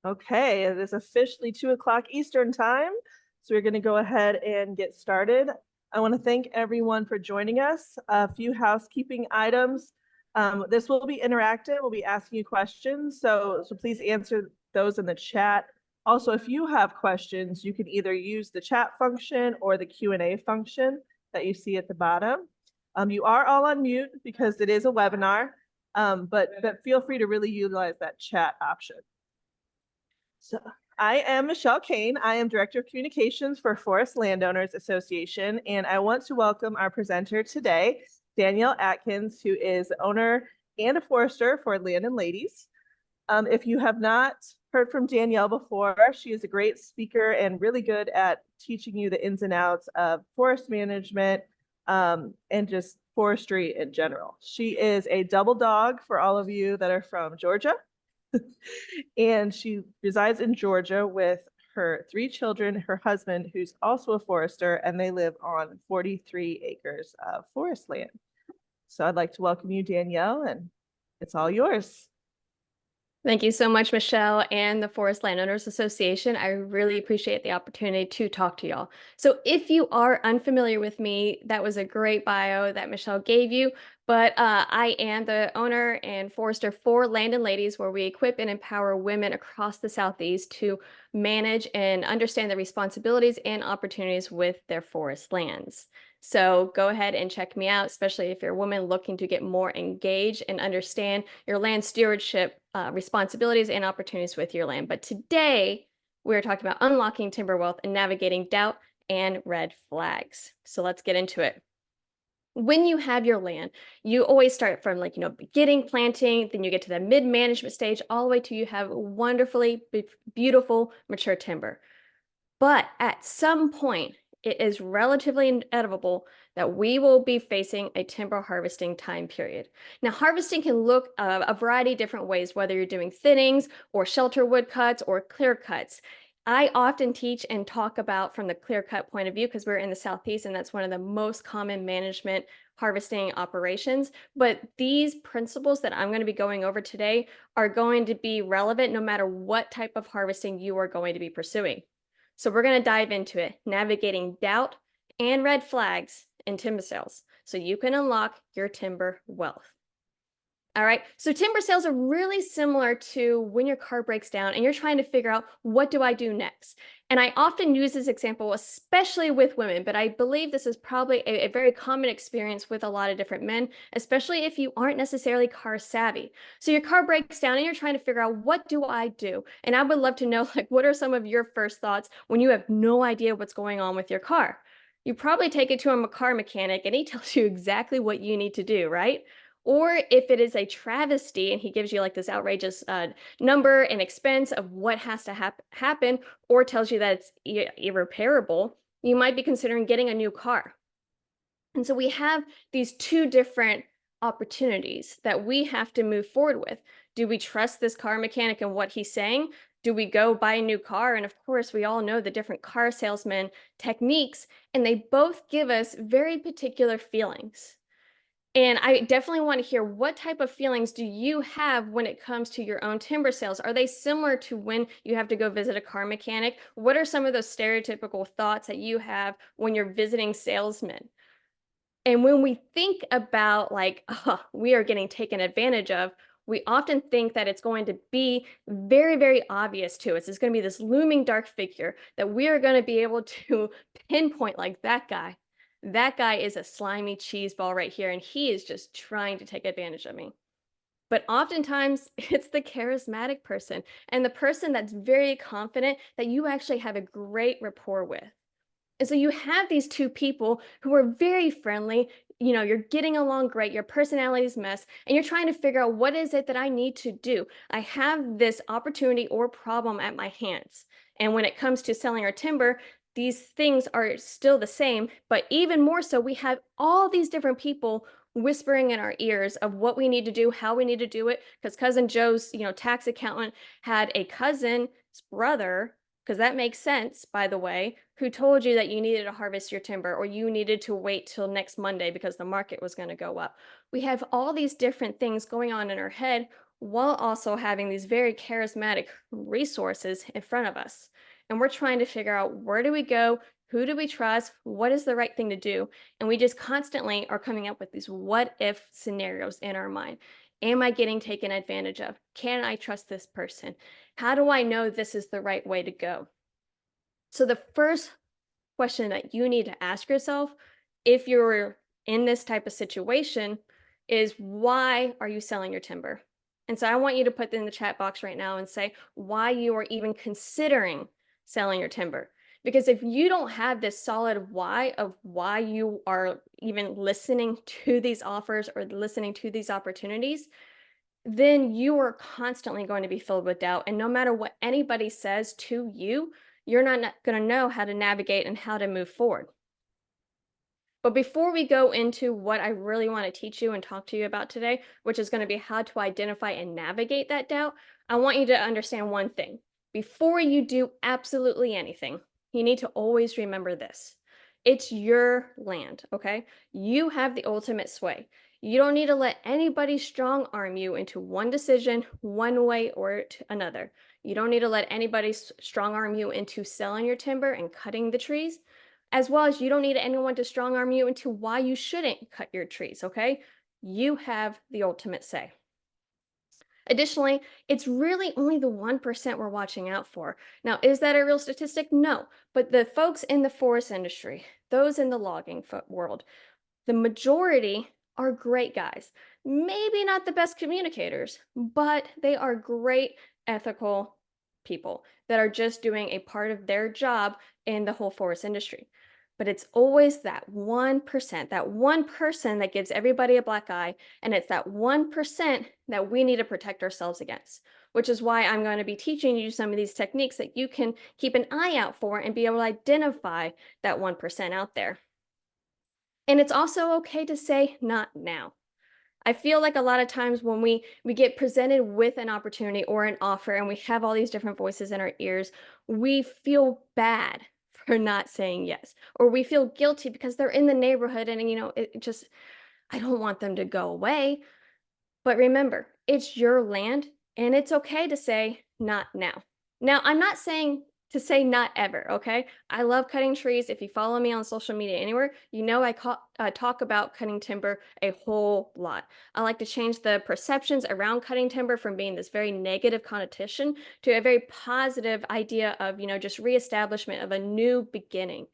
Okay, it is officially 2 o'clock Eastern time. So we're going to go ahead and get started. I want to thank everyone for joining us. A few housekeeping items. This will be interactive. We'll be asking you questions. So please answer those in the chat. Also, if you have questions, you can either use the chat function or the Q&A function that you see at the bottom. You are all on mute because it is a webinar, but feel free to really utilize that chat option. So I am Michelle Kane. I am Director of Communications for Forest Landowners Association, and I want to welcome our presenter today, Danielle Atkins, who is the owner and a forester for Land and Ladies. If you have not heard from Danielle before, she is a great speaker and really good at teaching you the ins and outs of forest management and just forestry in general. She is a double dog for all of you that are from Georgia. And she resides in Georgia with her 3 children, her husband, who's also a forester, and they live on 43 acres of forest land. So I'd like to welcome you, Danielle, and it's all yours. Thank you so much, Michelle and the Forest Landowners Association. I really appreciate the opportunity to talk to y'all. So if you are unfamiliar with me, that was a great bio that Michelle gave you, but I am the owner and forester for Land and Ladies, where we equip and empower women across the Southeast to manage and understand the responsibilities and opportunities with their forest lands. So go ahead and check me out, especially if you're a woman looking to get more engaged and understand your land stewardship responsibilities and opportunities with your land. But today, we're talking about unlocking timber wealth and navigating doubt and red flags. So let's get into it. When you have your land, you always start from beginning planting, then you get to the mid-management stage, all the way to you have wonderfully beautiful mature timber. But at some point, it is relatively inevitable that we will be facing a timber harvesting time period. Now, harvesting can look a variety of different ways, whether you're doing thinnings or shelter wood cuts or clear cuts. I often teach and talk about from the clear cut point of view because we're in the Southeast and that's one of the most common management harvesting operations. But these principles that I'm going to be going over today are going to be relevant no matter what type of harvesting you are going to be pursuing. So we're going to dive into it, navigating doubt and red flags in timber sales so you can unlock your timber wealth. All right, so timber sales are really similar to when your car breaks down and you're trying to figure out, what do I do next? And I often use this example, especially with women, but I believe this is probably a very common experience with a lot of different men, especially if you aren't necessarily car savvy. So your car breaks down and you're trying to figure out, what do I do? And I would love to know, what are some of your first thoughts when you have no idea what's going on with your car? You probably take it to a car mechanic and he tells you exactly what you need to do, right? Or if it is a travesty and he gives you this outrageous number and expense of what has to happen, or tells you that it's irreparable, you might be considering getting a new car. And so we have these two different opportunities that we have to move forward with. Do we trust this car mechanic and what he's saying? Do we go buy a new car? And of course, we all know the different car salesman techniques, and they both give us very particular feelings. And I definitely want to hear, what type of feelings do you have when it comes to your own timber sales? Are they similar to when you have to go visit a car mechanic? What are some of those stereotypical thoughts that you have when you're visiting salesmen? And when we think about oh, we are getting taken advantage of, we often think that it's going to be very, very obvious to us. It's going to be this looming dark figure that we are going to be able to pinpoint, like, that guy. That guy is a slimy cheese ball right here, and he is just trying to take advantage of me. But oftentimes, it's the charismatic person and the person that's very confident that you actually have a great rapport with. And so you have these two people who are very friendly. You're getting along great, your personalities mesh, and you're trying to figure out, what is it that I need to do? I have this opportunity or problem at my hands. And when it comes to selling our timber, these things are still the same, but even more so, we have all these different people whispering in our ears of what we need to do, how we need to do it. Because cousin Joe's, tax accountant had a cousin's brother, because that makes sense, by the way, who told you that you needed to harvest your timber or you needed to wait till next Monday because the market was going to go up. We have all these different things going on in our head while also having these very charismatic resources in front of us. And we're trying to figure out, where do we go? Who do we trust? What is the right thing to do? And we just constantly are coming up with these what if scenarios in our mind. Am I getting taken advantage of? Can I trust this person? How do I know this is the right way to go? So, the first question that you need to ask yourself if you're in this type of situation is, why are you selling your timber? And so I want you to put in the chat box right now and say why you are even considering selling your timber. Because if you don't have this solid why of why you are even listening to these offers or listening to these opportunities, then you are constantly going to be filled with doubt. And no matter what anybody says to you, you're not going to know how to navigate and how to move forward. But before we go into what I really want to teach you and talk to you about today, which is going to be how to identify and navigate that doubt, I want you to understand one thing. Before you do absolutely anything, you need to always remember this: it's your land, okay? You have the ultimate sway. You don't need to let anybody strong arm you into one decision, one way or another. You don't need to let anybody strong arm you into selling your timber and cutting the trees, as well as you don't need anyone to strong arm you into why you shouldn't cut your trees, okay? You have the ultimate say. Additionally, it's really only the 1% we're watching out for. Now, is that a real statistic? No. But the folks in the forest industry, those in the logging world, the majority are great guys. Maybe not the best communicators, but they are great ethical people that are just doing a part of their job in the whole forest industry. But it's always that 1%, that one person that gives everybody a black eye. And it's that 1% that we need to protect ourselves against, which is why I'm going to be teaching you some of these techniques that you can keep an eye out for and be able to identify that 1% out there. And it's also okay to say not now. I feel like a lot of times when we get presented with an opportunity or an offer and we have all these different voices in our ears, we feel bad for not saying yes, or we feel guilty because they're in the neighborhood and it just, I don't want them to go away. But remember, it's your land and it's okay to say not now. Now, I'm not saying to say not ever, okay? I love cutting trees. If you follow me on social media anywhere, you know talk about cutting timber a whole lot. I like to change the perceptions around cutting timber from being this very negative connotation to a very positive idea of, just reestablishment of a new beginning.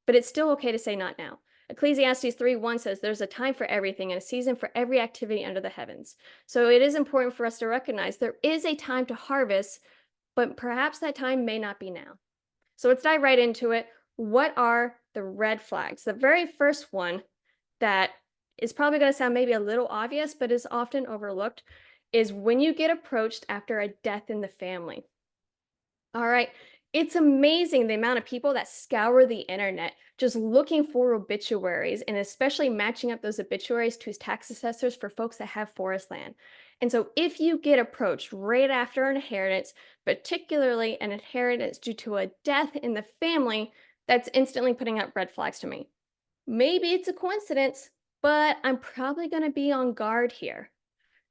But it's still okay to say not now. Ecclesiastes 3:1 says there's a time for everything and a season for every activity under the heavens. So it is important for us to recognize there is a time to harvest, but perhaps that time may not be now. So let's dive right into it. What are the red flags? The very first one that is probably going to sound maybe a little obvious, but is often overlooked, is when you get approached after a death in the family. All right. It's amazing the amount of people that scour the internet just looking for obituaries and especially matching up those obituaries to tax assessors for folks that have forest land. And so if you get approached right after an inheritance, particularly an inheritance due to a death in the family, that's instantly putting up red flags to me. Maybe it's a coincidence, but I'm probably going to be on guard here.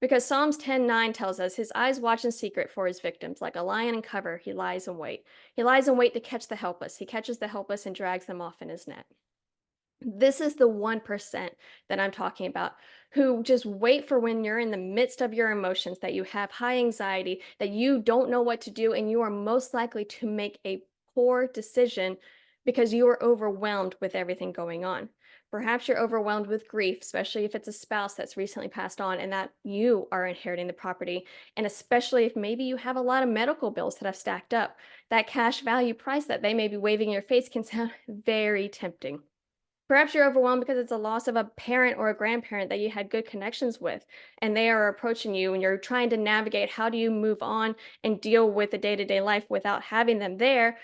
Because Psalms 10:9 tells us his eyes watch in secret for his victims. Like a lion in cover, he lies in wait. He lies in wait to catch the helpless. He catches the helpless and drags them off in his net. This is the 1% that I'm talking about, who just wait for when you're in the midst of your emotions, that you have high anxiety, that you don't know what to do, and you are most likely to make a poor decision because you are overwhelmed with everything going on. Perhaps you're overwhelmed with grief, especially if it's a spouse that's recently passed on and that you are inheriting the property. And especially if maybe you have a lot of medical bills that have stacked up, that cash value price that they may be waving in your face can sound very tempting. Perhaps you're overwhelmed because it's a loss of a parent or a grandparent that you had good connections with, and they are approaching you, and you're trying to navigate how do you move on and deal with the day to day life without having them there,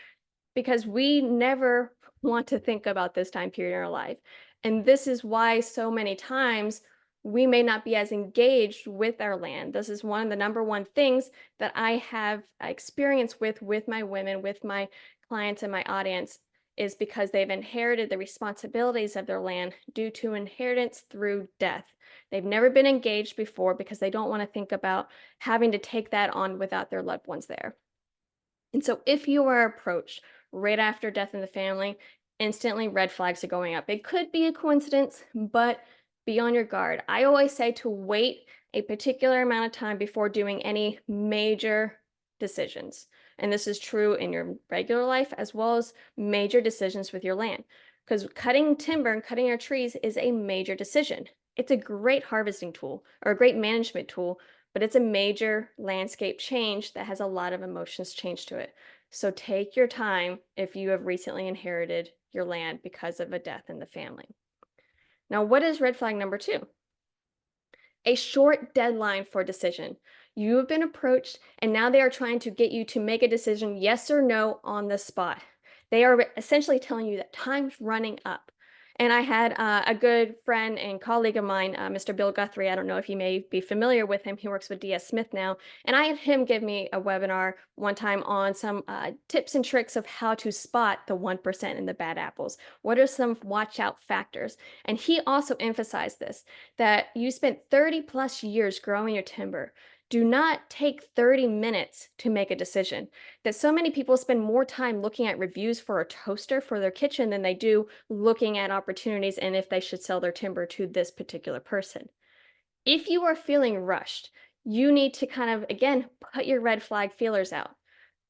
because we never want to think about this time period in our life. And this is why so many times we may not be as engaged with our land. This is one of the number one things that I have experience with my women, with my clients and my audience, is because they've inherited the responsibilities of their land due to inheritance through death. They've never been engaged before because they don't want to think about having to take that on without their loved ones there. And so if you are approached right after death in the family, instantly red flags are going up. It could be a coincidence, but be on your guard. I always say to wait a particular amount of time before doing any major decisions. And this is true in your regular life as well as major decisions with your land. Because cutting timber and cutting your trees is a major decision. It's a great harvesting tool or a great management tool, but it's a major landscape change that has a lot of emotions changed to it. So take your time if you have recently inherited your land because of a death in the family. Now, what is red flag number two? A short deadline for decision. You have been approached, and now they are trying to get you to make a decision, yes or no, on the spot. They are essentially telling you that time's running up. And I had a good friend and colleague of mine, Mr. Bill Guthrie. I don't know if you may be familiar with him. He works with DS Smith now. And I had him give me a webinar one time on some tips and tricks of how to spot the 1% in the bad apples. What are some watch out factors? And he also emphasized this, that you spent 30 plus years growing your timber. Do not take 30 minutes to make a decision. That so many people spend more time looking at reviews for a toaster for their kitchen than they do looking at opportunities and if they should sell their timber to this particular person. If you are feeling rushed, you need to kind of, again, put your red flag feelers out.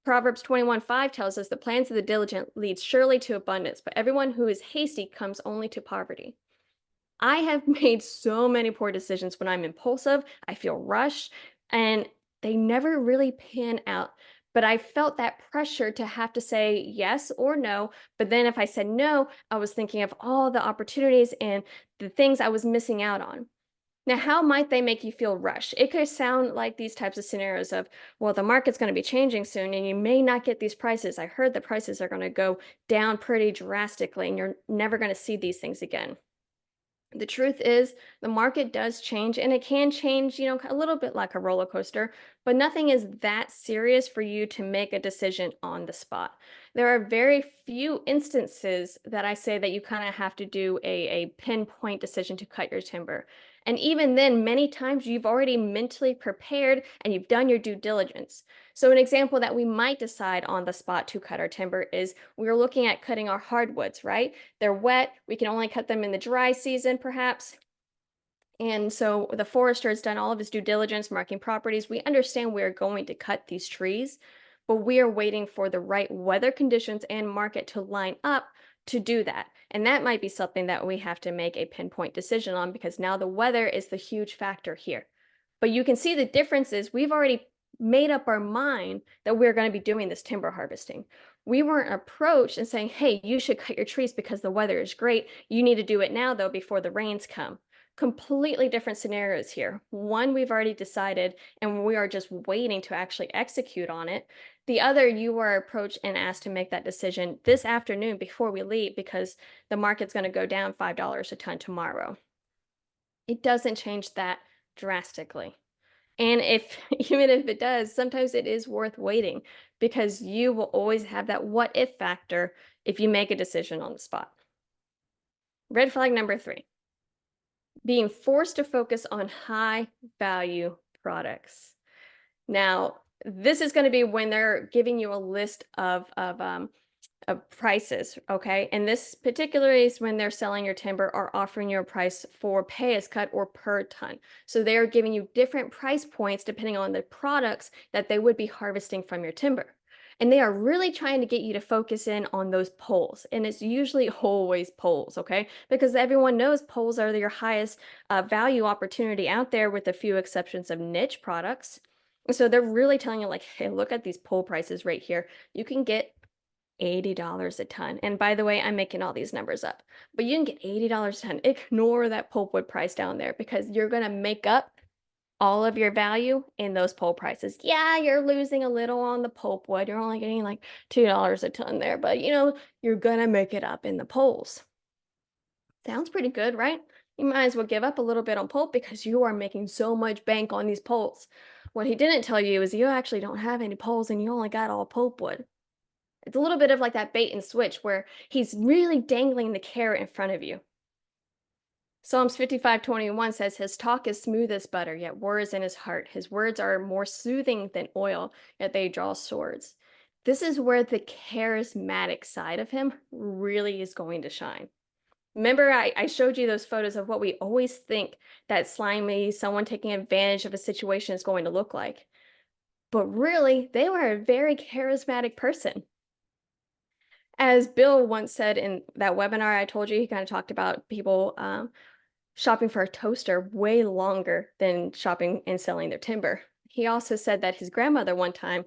Proverbs 21:5 tells us the plans of the diligent leads surely to abundance, but everyone who is hasty comes only to poverty. I have made so many poor decisions when I'm impulsive, I feel rushed, and they never really pan out. But I felt that pressure to have to say yes or no. But then if I said no, I was thinking of all the opportunities and the things I was missing out on. Now, how might they make you feel rushed? It could sound like these types of scenarios of, well, the market's going to be changing soon and you may not get these prices. I heard the prices are going to go down pretty drastically and you're never going to see these things again. The truth is, the market does change and it can change, a little bit like a roller coaster, but nothing is that serious for you to make a decision on the spot. There are very few instances that I say that you kind of have to do a pinpoint decision to cut your timber. And even then, many times you've already mentally prepared and you've done your due diligence. So, an example that we might decide on the spot to cut our timber is we're looking at cutting our hardwoods, right? They're wet. We can only cut them in the dry season, perhaps. And so the forester has done all of his due diligence, marking properties. We understand we're going to cut these trees, but we are waiting for the right weather conditions and market to line up to do that. And that might be something that we have to make a pinpoint decision on because now the weather is the huge factor here. But you can see the differences. We've already made up our mind that we're going to be doing this timber harvesting. We weren't approached and saying, hey, you should cut your trees because the weather is great. You need to do it now, though, before the rains come. Completely different scenarios here. One, we've already decided, and we are just waiting to actually execute on it. The other, you were approached and asked to make that decision this afternoon before we leave because the market's going to go down $5 a ton tomorrow. It doesn't change that drastically. And if even if it does, sometimes it is worth waiting because you will always have that what if factor if you make a decision on the spot. Red flag number three, being forced to focus on high value products. Now, this is going to be when they're giving you a list of prices, okay? And this particularly is when they're selling your timber or offering you a price for pay as cut or per ton. So they are giving you different price points depending on the products that they would be harvesting from your timber. And they are really trying to get you to focus in on those poles. And it's usually always poles, okay? Because everyone knows poles are your highest value opportunity out there with a few exceptions of niche products. So they're really telling you like, hey, look at these pole prices right here. You can get $80 a ton. And by the way, I'm making all these numbers up, but you can get $80 a ton. Ignore that pulpwood price down there because you're going to make up all of your value in those pole prices. Yeah, you're losing a little on the pulpwood. You're only getting like $2 a ton there, but you're going to make it up in the poles. Sounds pretty good, right? You might as well give up a little bit on pulp because you are making so much bank on these poles. What he didn't tell you is you actually don't have any poles and you only got all pulpwood. It's a little bit of like that bait and switch where he's really dangling the carrot in front of you. Psalms 55:21 says, "His talk is smooth as butter, yet war is in his heart. His words are more soothing than oil, yet they draw swords." This is where the charismatic side of him really is going to shine. Remember, I showed you those photos of what we always think that slimy, someone taking advantage of a situation is going to look like. But really, they were a very charismatic person. As Bill once said in that webinar I told you, he kind of talked about people shopping for a toaster way longer than shopping and selling their timber. He also said that his grandmother one time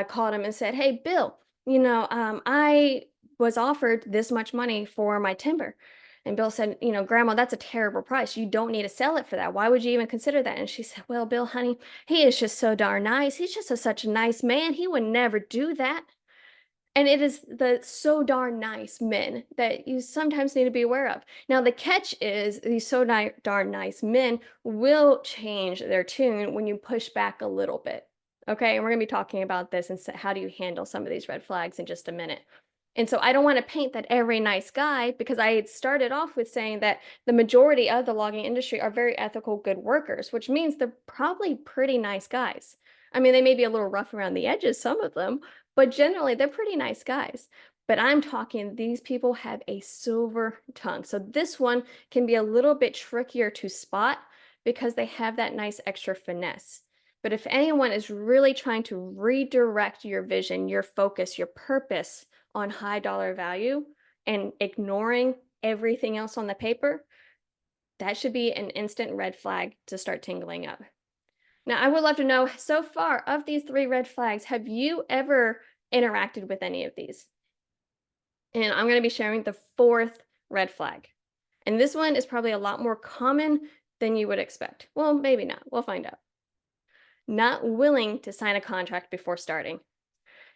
called him and said, "Hey, Bill, I was offered this much money for my timber." And Bill said, "Grandma, that's a terrible price. You don't need to sell it for that. Why would you even consider that?" And she said, "Well, Bill, honey, he is just so darn nice. He's just such a nice man. He would never do that." And it is the so darn nice men that you sometimes need to be aware of. Now, the catch is these darn nice men will change their tune when you push back a little bit. Okay. And we're going to be talking about this and how do you handle some of these red flags in just a minute. And so I don't want to paint that every nice guy, because I had started off with saying that the majority of the logging industry are very ethical, good workers, which means they're probably pretty nice guys. I mean, they may be a little rough around the edges, some of them, but generally, they're pretty nice guys. But I'm talking, these people have a silver tongue. So this one can be a little bit trickier to spot because they have that nice extra finesse. But if anyone is really trying to redirect your vision, your focus, your purpose on high dollar value and ignoring everything else on the paper, that should be an instant red flag to start tingling up. Now, I would love to know, so far of these 3 red flags, have you ever interacted with any of these? And I'm going to be sharing the 4th red flag. And this one is probably a lot more common than you would expect. Well, maybe not. We'll find out. Not willing to sign a contract before starting.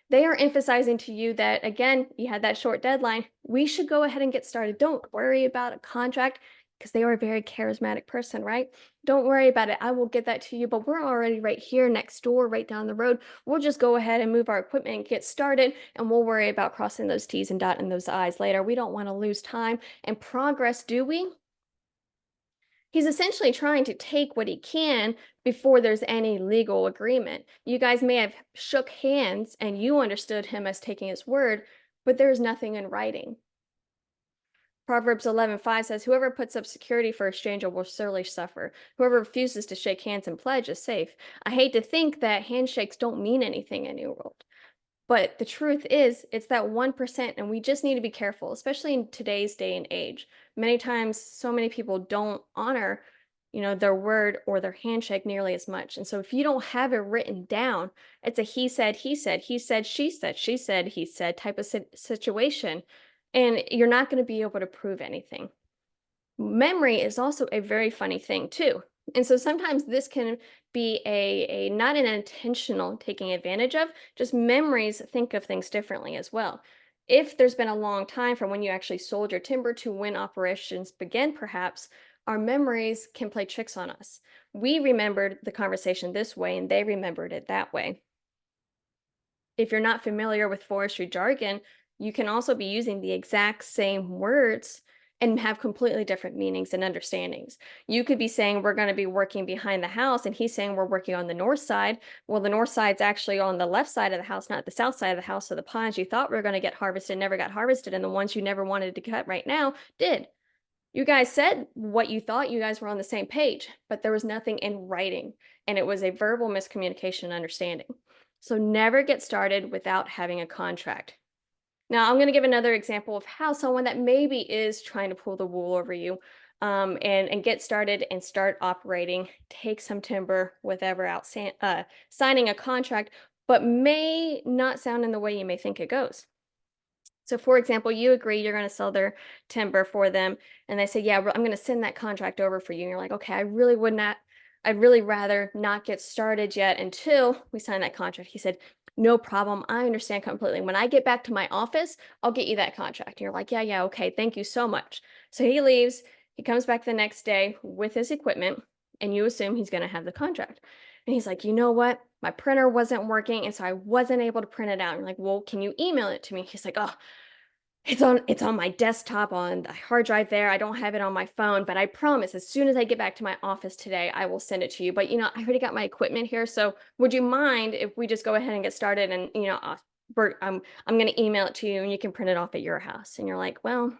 They are emphasizing to you that, again, you had that short deadline. We should go ahead and get started. Don't worry about a contract, because they are a very charismatic person, right? Don't worry about it. I will get that to you, but we're already right here next door, right down the road. We'll just go ahead and move our equipment and get started, and we'll worry about crossing those T's and dotting those I's later. We don't want to lose time and progress, do we? He's essentially trying to take what he can before there's any legal agreement. You guys may have shook hands and you understood him as taking his word, but there's nothing in writing. Proverbs 11:5 says, "Whoever puts up security for a stranger will surely suffer. Whoever refuses to shake hands and pledge is safe." I hate to think that handshakes don't mean anything in your world. But the truth is, it's that 1%, and we just need to be careful, especially in today's day and age. Many times, so many people don't honor, their word or their handshake nearly as much. And so if you don't have it written down, it's a he said, she said, he said type of situation. And you're not going to be able to prove anything. Memory is also a very funny thing too. And so sometimes this can be a not an intentional taking advantage of, just memories think of things differently as well. If there's been a long time from when you actually sold your timber to when operations begin, perhaps our memories can play tricks on us. We remembered the conversation this way and they remembered it that way. If you're not familiar with forestry jargon, you can also be using the exact same words and have completely different meanings and understandings. You could be saying we're going to be working behind the house, and he's saying we're working on the north side. Well, the north side's actually on the left side of the house, not the south side of the house. So the pines you thought were going to get harvested never got harvested, and the ones you never wanted to cut right now did. You guys said what you thought, you guys were on the same page, but there was nothing in writing, and it was a verbal miscommunication and understanding. So never get started without having a contract. Now, I'm going to give another example of how someone that maybe is trying to pull the wool over you, and get started and start operating, take some timber without signing a contract, but may not sound in the way you may think it goes. So, for example, you agree you're going to sell their timber for them, and they say, "Yeah, I'm going to send that contract over for you." And you're like, "Okay, I really would not, I'd really rather not get started yet until we sign that contract." He said, "No problem. I understand completely. When I get back to my office, I'll get you that contract." And you're like, "Yeah, yeah, okay. Thank you so much." So he leaves. He comes back the next day with his equipment, and you assume he's going to have the contract. And he's like, "You know what? my printer wasn't working, and so I wasn't able to print it out. I'm like, well, can you email it to me? He's like, oh, it's on my desktop on the hard drive there. I don't have it on my phone, but I promise as soon as I get back to my office today, I will send it to you. But I already got my equipment here, so would you mind if we just go ahead and get started and I'm going to email it to you and you can print it off at your house. And you're like, well,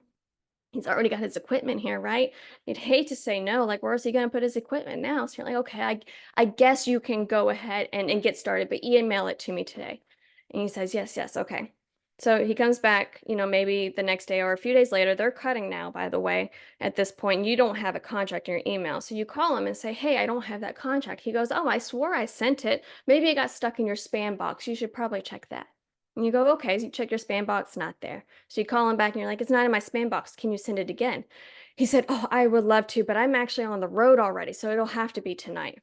he's already got his equipment here, right? You'd hate to say no, like, where's he gonna put his equipment now? So you're like, okay, I guess you can go ahead and get started, but email it to me today. And he says, yes, yes, okay. So he comes back, maybe the next day or a few days later. They're cutting now, by the way, at this point. You don't have a contract in your email. So you call him and say, hey, I don't have that contract. He goes, oh, I swore I sent it. Maybe it got stuck in your spam box. You should probably check that. And you go, okay, so you check your spam box, not there. So you call him back and you're like, it's not in my spam box. Can you send it again? He said, oh, I would love to, but I'm actually on the road already, so it'll have to be tonight.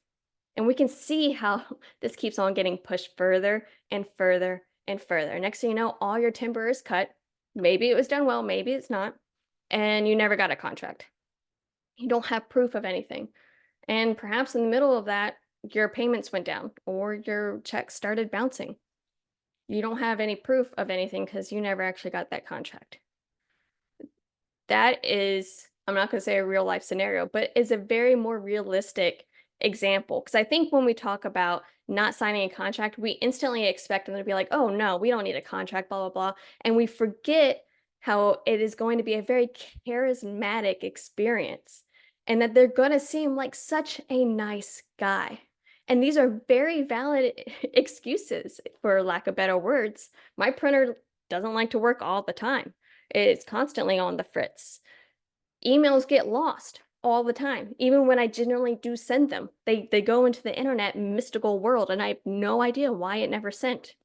And we can see how this keeps on getting pushed further and further and further. Next thing you know, all your timber is cut. Maybe it was done well, maybe it's not. And you never got a contract. You don't have proof of anything. And perhaps in the middle of that, your payments went down or your checks started bouncing. You don't have any proof of anything because you never actually got that contract. That is, I'm not going to say a real life scenario, but is a very more realistic example. Because I think when we talk about not signing a contract, we instantly expect them to be like, oh, no, we don't need a contract, blah, blah, blah. And we forget how it is going to be a very charismatic experience and that they're going to seem like such a nice guy. And these are very valid excuses, for lack of better words. My printer doesn't like to work all the time. It's constantly on the fritz. Emails get lost all the time. Even when I generally do send them, they go into the internet mystical world and I have no idea why it never sent.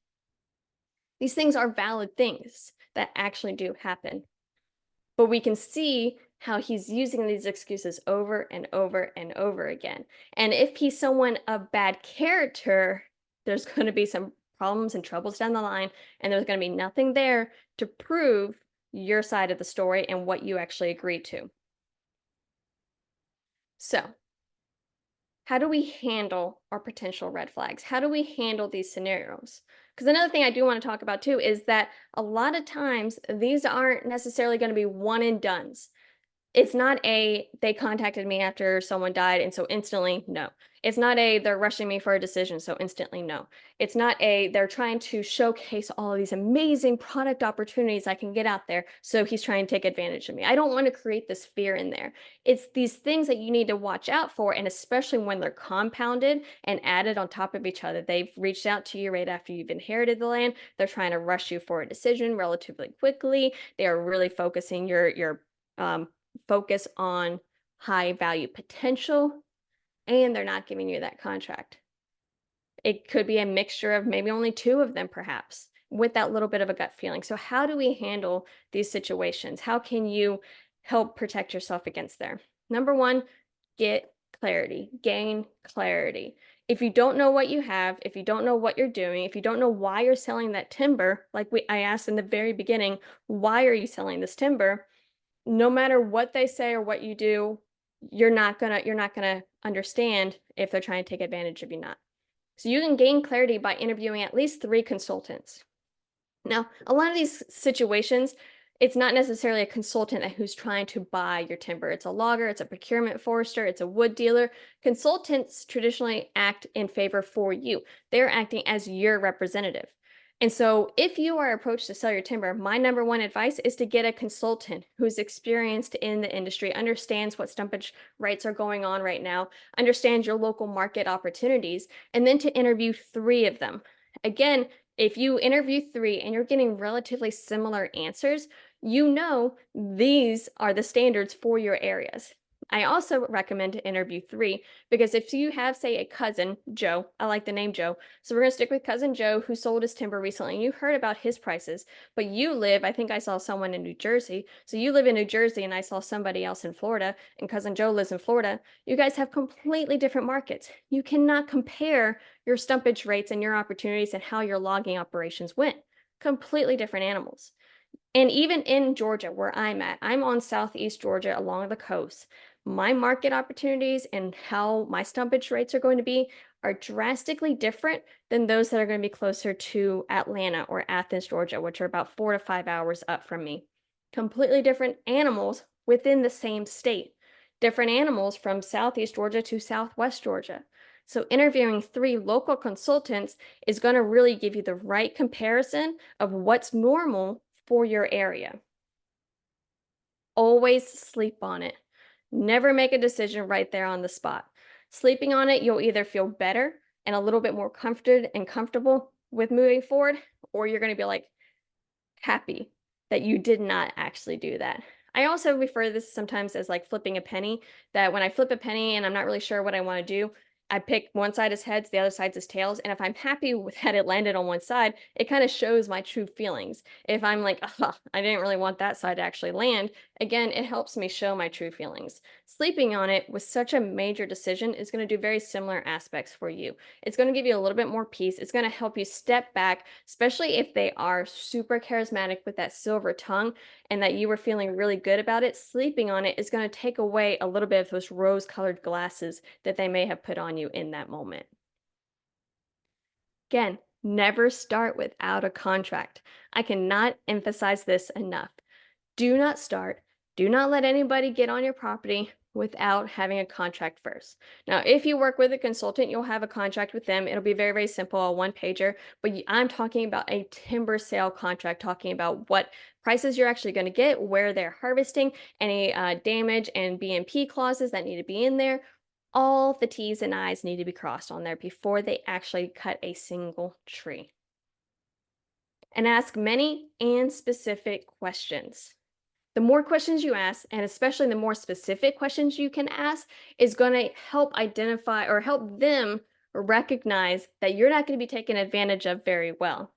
These things are valid things that actually do happen. But we can see how he's using these excuses over and over and over again. And if he's someone of bad character, there's going to be some problems and troubles down the line, and there's going to be nothing there to prove your side of the story and what you actually agreed to. So, how do we handle our potential red flags? How do we handle these scenarios? Because another thing I do want to talk about too is that a lot of times these aren't necessarily going to be one and dones. It's not a, they contacted me after someone died, and so instantly, no. It's not a, they're rushing me for a decision, so instantly, no. It's not a, they're trying to showcase all of these amazing product opportunities I can get out there, so he's trying to take advantage of me. I don't want to create this fear in there. It's these things that you need to watch out for, and especially when they're compounded and added on top of each other. They've reached out to you right after you've inherited the land. They're trying to rush you for a decision relatively quickly. They are really focusing your focus on high value potential, and they're not giving you that contract. It could be a mixture of maybe only two of them, perhaps, with that little bit of a gut feeling. So, how do we handle these situations? How can you help protect yourself against there? Number one, get clarity, gain clarity. If you don't know what you have, if you don't know what you're doing, if you don't know why you're selling that timber, like I asked in the very beginning, why are you selling this timber? No matter what they say or what you do, you're not gonna understand if they're trying to take advantage of you not. So you can gain clarity by interviewing at least 3 consultants. Now, a lot of these situations, it's not necessarily a consultant who's trying to buy your timber. It's a logger, it's a procurement forester, it's a wood dealer. Consultants traditionally act in favor for you. They're acting as your representative. And so, if you are approached to sell your timber, my number one advice is to get a consultant who's experienced in the industry, understands what stumpage rights are going on right now, understands your local market opportunities, and then to interview 3 of them. Again, if you interview 3 and you're getting relatively similar answers, you know these are the standards for your areas. I also recommend to interview 3 because if you have, say, a cousin, Joe, I like the name Joe, so we're going to stick with cousin Joe who sold his timber recently, and you heard about his prices, but you live, I think I saw someone in New Jersey, so you live in New Jersey and I saw somebody else in Florida, and cousin Joe lives in Florida. You guys have completely different markets. You cannot compare your stumpage rates and your opportunities and how your logging operations went. Completely different animals. And even in Georgia, where I'm at, I'm on southeast Georgia along the coast. my market opportunities and how my stumpage rates are going to be are drastically different than those that are going to be closer to Atlanta or Athens, Georgia, which are about 4 to 5 hours up from me. Completely different animals within the same state, different animals from Southeast Georgia to Southwest Georgia. So, interviewing 3 local consultants is going to really give you the right comparison of what's normal for your area. Always sleep on it. Never make a decision right there on the spot. Sleeping on it, you'll either feel better and a little bit more comforted and comfortable with moving forward, or you're going to be like happy that you did not actually do that. I also refer to this sometimes as like flipping a penny, that when I flip a penny and I'm not really sure what I want to do, I pick one side as heads, the other side as tails. And if I'm happy with that it landed on one side, it kind of shows my true feelings. If I'm like, oh, I didn't really want that side to actually land, again, it helps me show my true feelings. Sleeping on it with such a major decision is going to do very similar aspects for you. It's going to give you a little bit more peace. It's going to help you step back, especially if they are super charismatic with that silver tongue and that you were feeling really good about it. Sleeping on it is going to take away a little bit of those rose colored glasses that they may have put on you in that moment. Again, never start without a contract. I cannot emphasize this enough. Do not start. Do not let anybody get on your property without having a contract first. Now, if you work with a consultant, you'll have a contract with them. It'll be very, very simple, a one pager. But I'm talking about a timber sale contract, talking about what prices you're actually going to get, where they're harvesting, any damage and BMP clauses that need to be in there. All the T's and I's need to be crossed on there before they actually cut a single tree. And ask many and specific questions. The more questions you ask, and especially the more specific questions you can ask, is going to help identify or help them recognize that you're not going to be taken advantage of very well.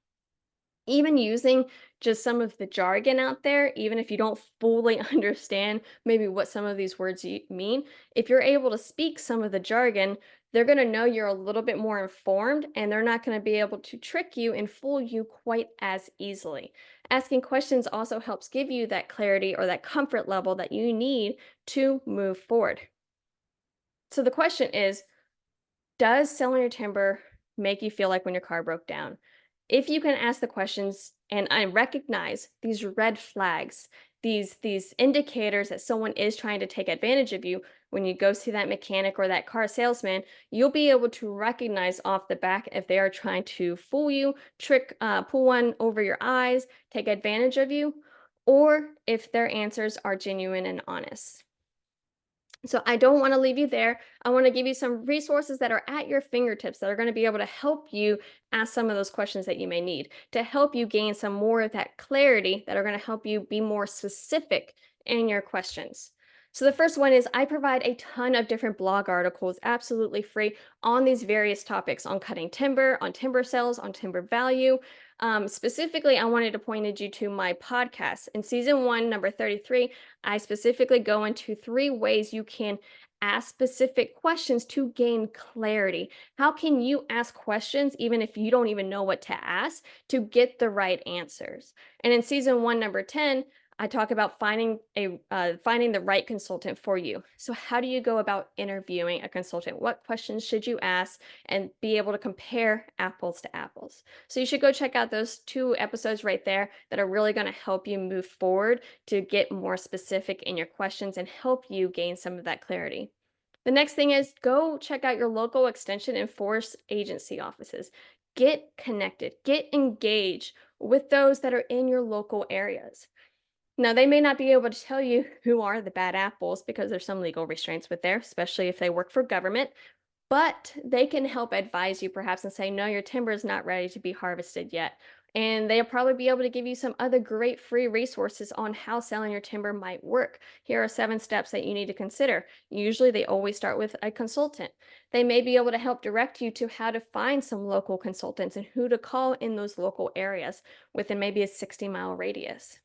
Even using just some of the jargon out there, even if you don't fully understand maybe what some of these words mean, if you're able to speak some of the jargon, they're going to know you're a little bit more informed and they're not going to be able to trick you and fool you quite as easily. Asking questions also helps give you that clarity or that comfort level that you need to move forward. So the question is, does selling your timber make you feel like when your car broke down? If you can ask the questions and I recognize these red flags, these indicators that someone is trying to take advantage of you when you go see that mechanic or that car salesman, you'll be able to recognize off the back if they are trying to fool you, pull one over your eyes, take advantage of you, or if their answers are genuine and honest. So I don't want to leave you there. I want to give you some resources that are at your fingertips that are going to be able to help you ask some of those questions that you may need to help you gain some more of that clarity that are going to help you be more specific in your questions. So the first one is I provide a ton of different blog articles absolutely free on these various topics on cutting timber, on timber sales, on timber value. Specifically, I wanted to point you to my podcast. In season 1, number 33, I specifically go into 3 ways you can ask specific questions to gain clarity. How can you ask questions even if you don't even know what to ask to get the right answers? And in season 1, number 10, I talk about finding the right consultant for you. So how do you go about interviewing a consultant? What questions should you ask and be able to compare apples to apples? So you should go check out those 2 episodes right there that are really going to help you move forward to get more specific in your questions and help you gain some of that clarity. The next thing is go check out your local extension and forest agency offices. Get connected, get engaged with those that are in your local areas. Now, they may not be able to tell you who are the bad apples because there's some legal restraints with there, especially if they work for government, but they can help advise you perhaps and say, no, your timber is not ready to be harvested yet. And they'll probably be able to give you some other great free resources on how selling your timber might work. Here are 7 steps that you need to consider. Usually, they always start with a consultant. They may be able to help direct you to how to find some local consultants and who to call in those local areas within maybe a 60-mile radius.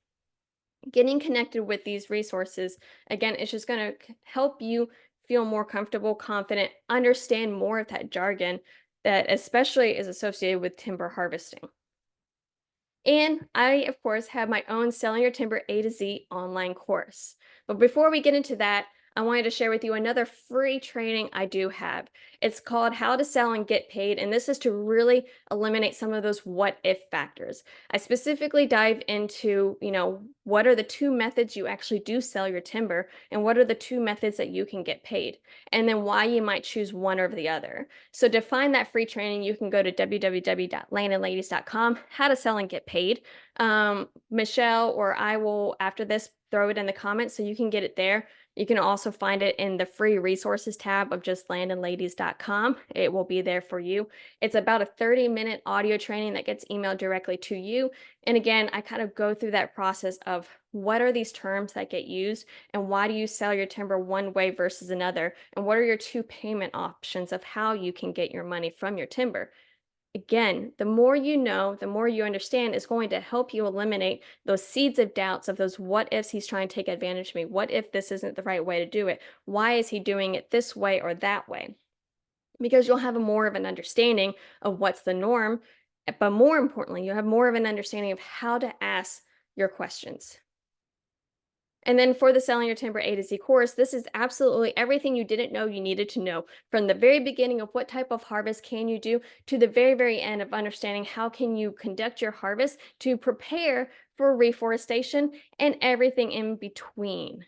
Getting connected with these resources, again, it's just going to help you feel more comfortable, confident, understand more of that jargon that especially is associated with timber harvesting. And I, of course, have my own Selling Your Timber A to Z online course. But before we get into that, I wanted to share with you another free training I do have. It's called How to Sell and Get Paid, and this is to really eliminate some of those what if factors. I specifically dive into, what are the two methods you actually do sell your timber, and what are the two methods that you can get paid, and then why you might choose one over the other. So to find that free training, you can go to www.landandladies.com, how to sell and get paid. Michelle or I will, after this, throw it in the comments so you can get it there. You can also find it in the free resources tab of just landandladies.com. It will be there for you. It's about a 30-minute audio training that gets emailed directly to you. And again, I kind of go through that process of what are these terms that get used and why do you sell your timber one way versus another? And what are your two payment options of how you can get your money from your timber? Again, the more you know, the more you understand is going to help you eliminate those seeds of doubts of those what ifs he's trying to take advantage of me. What if this isn't the right way to do it? Why is he doing it this way or that way? Because you'll have a more of an understanding of what's the norm, but more importantly, you have more of an understanding of how to ask your questions. And then for the Selling Your Timber A to Z course, this is absolutely everything you didn't know you needed to know from the very beginning of what type of harvest can you do to the very, very end of understanding how can you conduct your harvest to prepare for reforestation and everything in between.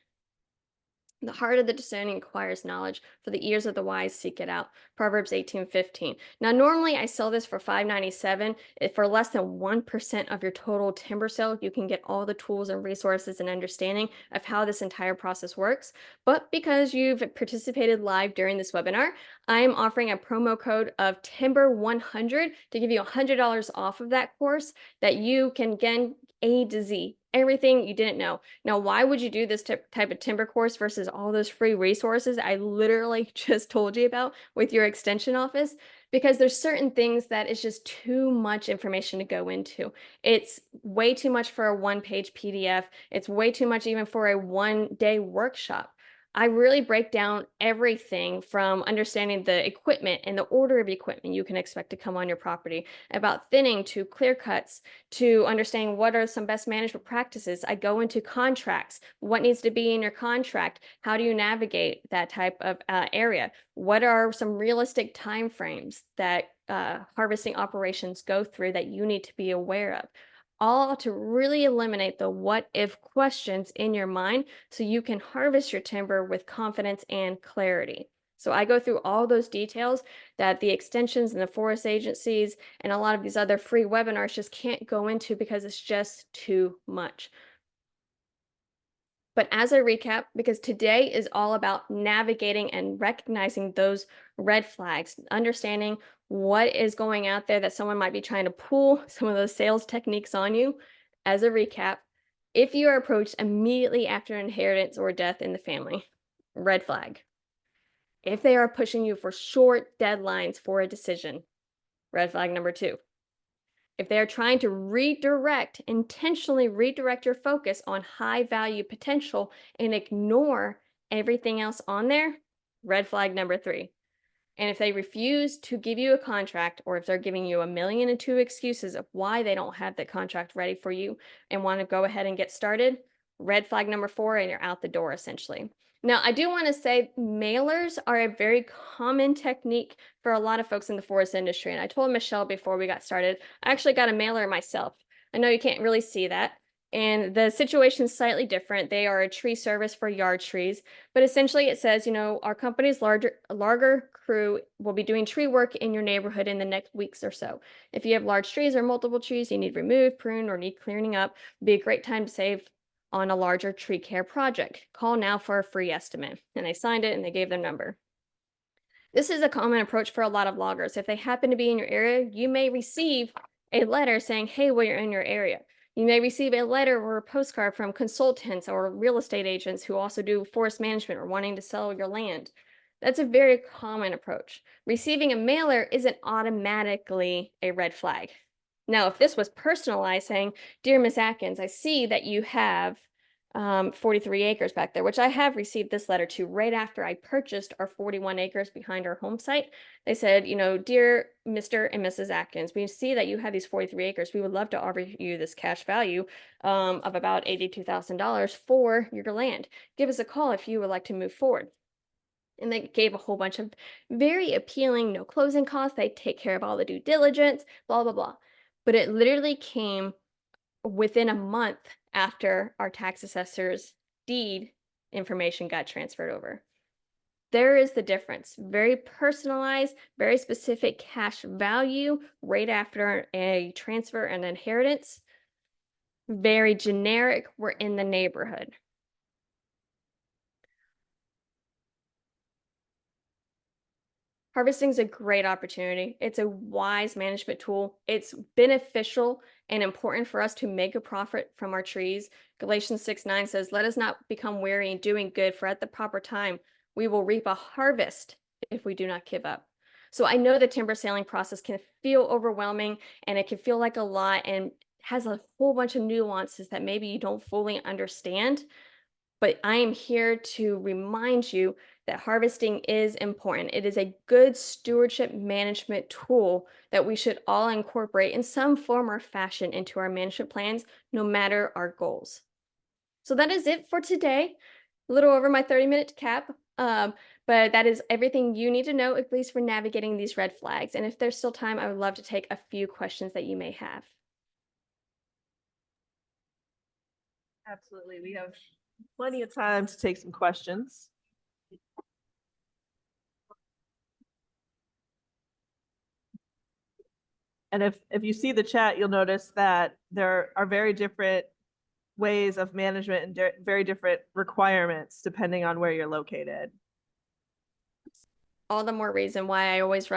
The heart of the discerning acquires knowledge, for the ears of the wise seek it out. Proverbs 18:15. Now, normally I sell this for $5.97. For less than 1% of your total timber sale, you can get all the tools and resources and understanding of how this entire process works. But because you've participated live during this webinar, I'm offering a promo code of Timber100 to give you $100 off of that course that you can again A to Z, everything you didn't know. Now, why would you do this type of timber course versus all those free resources I literally just told you about with your extension office? Because there's certain things that is just too much information to go into. It's way too much for a one-page PDF. It's way too much even for a one-day workshop. I really break down everything from understanding the equipment and the order of equipment you can expect to come on your property, about thinning to clear cuts, to understanding what are some best management practices. I go into contracts, what needs to be in your contract, how do you navigate that type of area, what are some realistic timeframes that harvesting operations go through that you need to be aware of, all to really eliminate the what if questions in your mind so you can harvest your timber with confidence and clarity. So I go through all those details that the extensions and the forest agencies and a lot of these other free webinars just can't go into because it's just too much. But as a recap, because today is all about navigating and recognizing those red flags, understanding what is going out there that someone might be trying to pull some of those sales techniques on you. As a recap, if you are approached immediately after inheritance or death in the family, red flag. If they are pushing you for short deadlines for a decision, red flag number 2. If they are trying to intentionally redirect your focus on high value potential and ignore everything else on there, red flag number 3. And if they refuse to give you a contract, or if they're giving you 1,000,002 excuses of why they don't have the contract ready for you and want to go ahead and get started, red flag number 4, and you're out the door essentially. Now, I do want to say mailers are a very common technique for a lot of folks in the forest industry. And I told Michelle before we got started, I actually got a mailer myself. I know you can't really see that. And the situation is slightly different. They are a tree service for yard trees. But essentially it says, our company's larger crew will be doing tree work in your neighborhood in the next weeks or so. If you have large trees or multiple trees you need removed, pruned, or need clearing up, it'd be a great time to save on a larger tree care project. Call now for a free estimate. And they signed it and they gave their number. This is a common approach for a lot of loggers. If they happen to be in your area, you may receive a letter saying, hey, well, you're in your area. You may receive a letter or a postcard from consultants or real estate agents who also do forest management or wanting to sell your land. That's a very common approach. Receiving a mailer isn't automatically a red flag. Now, if this was personalized saying, dear Miss Atkins, I see that you have 43 acres back there, which I have received this letter to right after I purchased our 41 acres behind our home site. They said, you know, dear Mr. and Mrs. Atkins, we see that you have these 43 acres. We would love to offer you this cash value of about $82,000 for your land. Give us a call if you would like to move forward. And they gave a whole bunch of very appealing, no closing costs. They take care of all the due diligence, blah, blah, blah. But it literally came within a month after our tax assessor's deed information got transferred over. There is the difference. Very personalized, very specific cash value right after a transfer and inheritance. Very generic, we're in the neighborhood. Harvesting is a great opportunity. It's a wise management tool. It's beneficial and important for us to make a profit from our trees. Galatians 6:9 says, let us not become weary in doing good, for at the proper time we will reap a harvest if we do not give up. So I know the timber selling process can feel overwhelming and it can feel like a lot and has a whole bunch of nuances that maybe you don't fully understand. But I am here to remind you that harvesting is important. It is a good stewardship management tool that we should all incorporate in some form or fashion into our management plans, no matter our goals. So that is it for today. A little over my 30-minute cap, but that is everything you need to know, at least for navigating these red flags. And if there's still time, I would love to take a few questions that you may have. Absolutely. We have plenty of time to take some questions. And if you see the chat, you'll notice that there are very different ways of management and very different requirements depending on where you're located. All the more reason why I always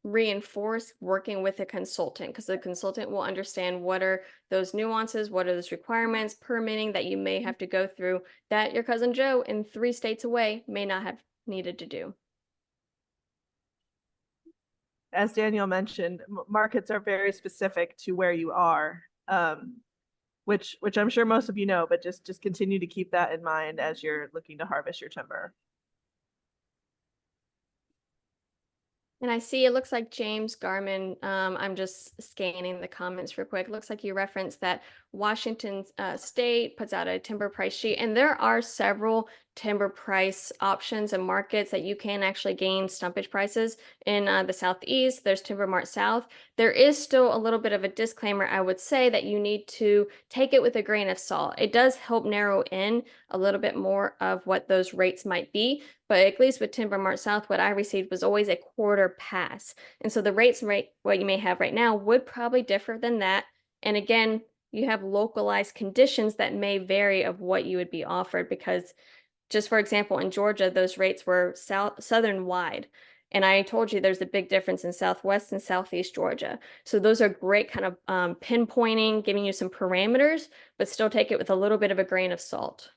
reinforce working with a consultant, because the consultant will understand what are those nuances, what are those requirements, permitting that you may have to go through that your cousin Joe in 3 states away may not have needed to do. As Danielle mentioned, markets are very specific to where you are, which I'm sure most of you know, but just continue to keep that in mind as you're looking to harvest your timber. And I see it looks like James Garman, I'm just scanning the comments real quick. Looks like you referenced that Washington State puts out a timber price sheet, and there are several timber price options and markets that you can actually gain stumpage prices in the Southeast. There's Timber Mart South. There is still a little bit of a disclaimer, I would say, that you need to take it with a grain of salt. It does help narrow in a little bit more of what those rates might be, but at least with Timber Mart South, what I received was always a quarter pass. And so the rates rate, what you may have right now, would probably differ than that. And again, you have localized conditions that may vary of what you would be offered, because just for example, in Georgia, those rates were southern wide. And I told you there's a big difference in Southwest and Southeast Georgia. So those are great kind of pinpointing, giving you some parameters, but still take it with a little bit of a grain of salt.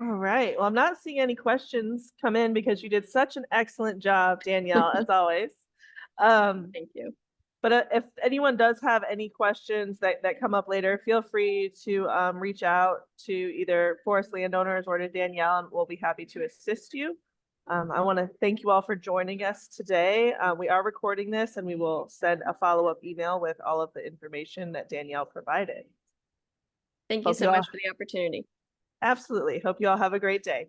All right. Well, I'm not seeing any questions come in because you did such an excellent job, Danielle, as always. Thank you. But if anyone does have any questions that come up later, feel free to reach out to either forest landowners or to Danielle, and we'll be happy to assist you. I want to thank you all for joining us today. We are recording this, and we will send a follow-up email with all of the information that Danielle provided. Thank you so much for the opportunity. Absolutely. Hope you all have a great day.